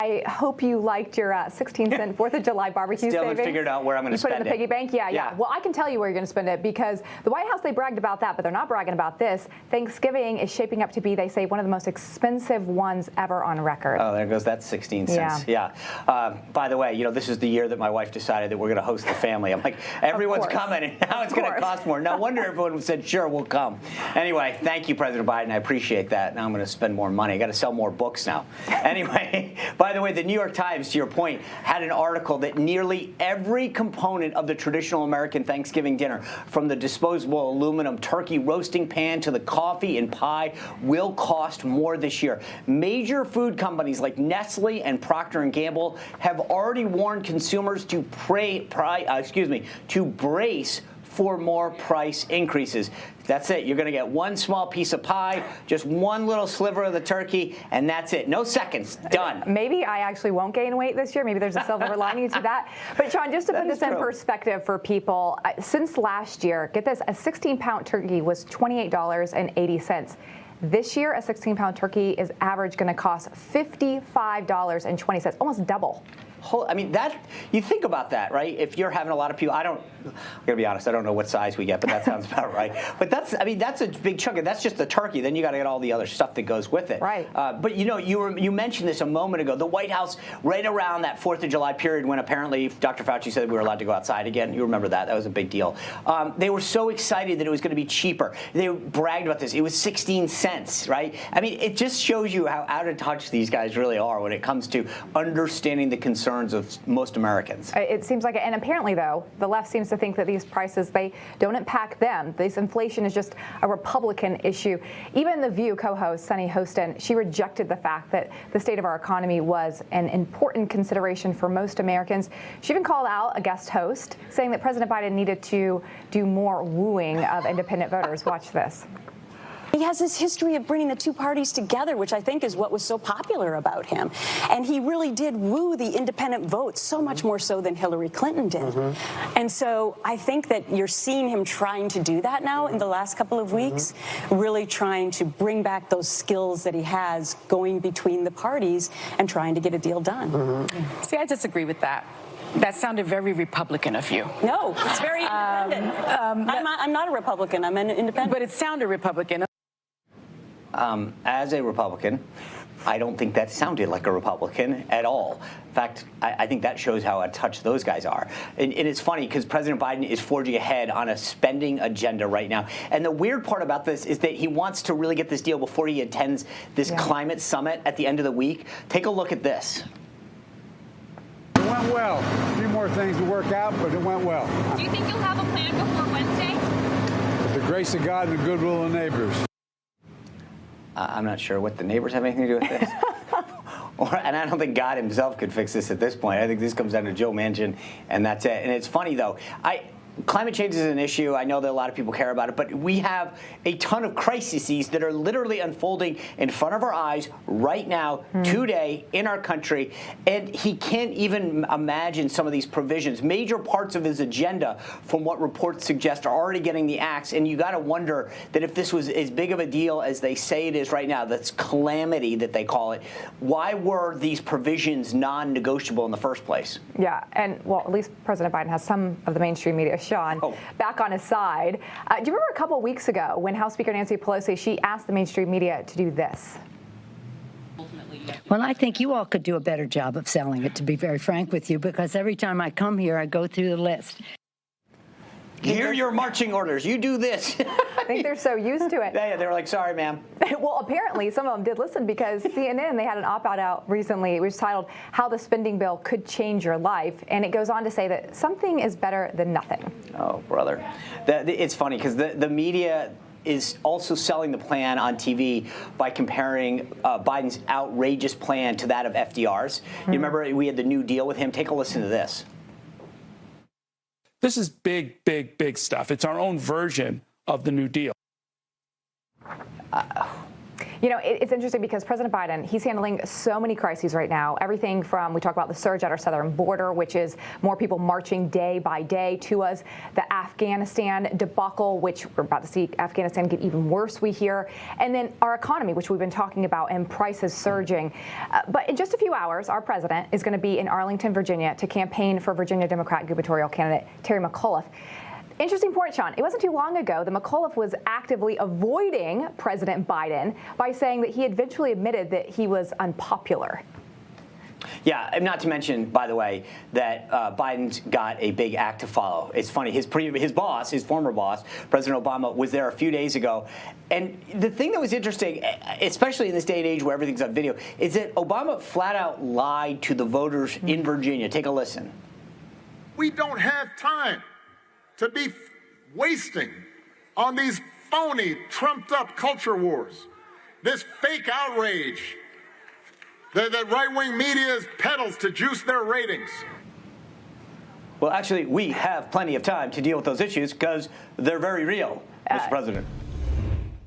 I hope you liked your 16-cent 4th of July barbecue Still savings. haven't figured out where I'm going to spend it. You put it in the piggy bank? Yeah. Well, I can tell you where you're going to spend it because the White House, they bragged about that, but they're not bragging about this. Thanksgiving is shaping up to be, they say, one of the most expensive ones ever on record. Oh, there goes that 16 cents. Yeah. By the way, you know, this is the year that my wife decided that we're going to host the family. I'm like, everyone's coming, and now it's going to cost more. No wonder everyone said, sure, we'll come. Anyway, thank you, President Biden. I appreciate that. Now I'm going to spend more money. I got to sell more books now. Anyway, by the way, the New York Times, to your point, had an article that nearly every component of the traditional American Thanksgiving dinner, from the disposable aluminum turkey roasting pan to the coffee and pie, will cost more this year. Major food companies like Nestle and Procter & Gamble have already warned consumers to brace for more price increases. That's it. You're going to get one small piece of pie, just one little sliver of the turkey, and that's it. No seconds. Done. Maybe I actually won't gain weight this year. Maybe there's a silver lining to that. But, Sean, just to put this in perspective for people, since last year, get this, a 16-pound turkey was $28.80. This year, a 16-pound turkey is average going to cost $55.20, almost double. I mean, that, you think about that, right? If you're having a lot of people, I'm gonna be honest, I don't know what size we get, but that sounds about right. But that's a big chunk of, that's just the turkey. Then you got to get all the other stuff that goes with it. Right. But you know, you mentioned this a moment ago. The White House, right around that 4th of July period when apparently Dr. Fauci said we were allowed to go outside again. You remember that? That was a big deal. They were so excited that it was going to be cheaper. They bragged about this. It was 16 cents, right? I mean, it just shows you how out of touch these guys really are when it comes to understanding the concerns of most Americans. It seems like it. And apparently, though, the left seems to think that these prices, they don't impact them. This inflation is just a Republican issue. Even The View co-host, Sunny Hostin, she rejected the fact that the state of our economy was an important consideration for most Americans. She even called out a guest host, saying that President Biden needed to do more wooing of independent voters. Watch this. He has this history of bringing the two parties together, which I think is what was so popular about him. And he really did woo the independent vote, so much more so than Hillary Clinton did. And so I think that you're seeing him trying to do that now in the last couple of weeks, really trying to bring back those skills that he has going between the parties and trying to get a deal done. See, I disagree with that. That sounded very Republican of you. No, it's very independent. I'm not a Republican. I'm an independent. But it sounded Republican. As a Republican, I don't think that sounded like a Republican at all. In fact, I think that shows how out of touch those guys are. And it's funny because President Biden is forging ahead on a spending agenda right now. And the weird part about this is that he wants to really get this deal before he attends this climate summit at the end of the week. Take a look at this. It went well. A few more things to work out, but it went well. Do you think you'll have a plan before Wednesday? With the grace of God and the goodwill of neighbors. I'm not sure what the neighbors have anything to do with this. And I don't think God himself could fix this at this point. I think this comes down to Joe Manchin, and that's it. And it's funny, though. Climate change is an issue. I know that a lot of people care about it, but we have a ton of crises that are literally unfolding in front of our eyes right now, today, in our country, and he can't even imagine some of these provisions. Major parts of his agenda, from what reports suggest, are already getting the axe, and you got to wonder that if this was as big of a deal as they say it is right now, that's calamity that they call it, why were these provisions non-negotiable in the first place? Yeah, and, well, at least President Biden has some of the mainstream media, Sean, back on his side. Do you remember a couple weeks ago when House Speaker Nancy Pelosi, she asked the mainstream media to do this? Well, I think you all could do a better job of selling it, to be very frank with you, because every time I come here, I go through the list. Here are your marching orders. You do this. I think they're so used to it. Yeah, they were like, sorry, ma'am. Well, apparently some of them did listen because CNN, they had an op-ed out recently. It was titled, How the Spending Bill Could Change Your Life. And it goes on to say that something is better than nothing. Oh, brother. It's funny because the media is also selling the plan on TV by comparing Biden's outrageous plan to that of FDR's. You remember we had the New Deal with him? Take a listen to this. This is big, big, big stuff. It's our own version of the New Deal. You know, it's interesting because President Biden, he's handling so many crises right now. Everything from, we talk about the surge at our southern border, which is more people marching day by day to us, the Afghanistan debacle, which we're about to see Afghanistan get even worse, we hear, and then our economy, which we've been talking about, and prices surging. But in just a few hours, our president is going to be in Arlington, Virginia, to campaign for Virginia Democrat gubernatorial candidate Terry McAuliffe. Interesting point, Sean. It wasn't too long ago that McAuliffe was actively avoiding President Biden by saying that he eventually admitted that he was unpopular. Yeah, and not to mention, by the way, that Biden's got a big act to follow. It's funny, his boss, his former boss, President Obama, was there a few days ago. And the thing that was interesting, especially in this day and age where everything's on video, is that Obama flat out lied to the voters in Virginia. Take a listen. We don't have time to be wasting on these phony, trumped-up culture wars, this fake outrage that right-wing media peddles to juice their ratings. Well, actually, we have plenty of time to deal with those issues because they're very real, Mr. President.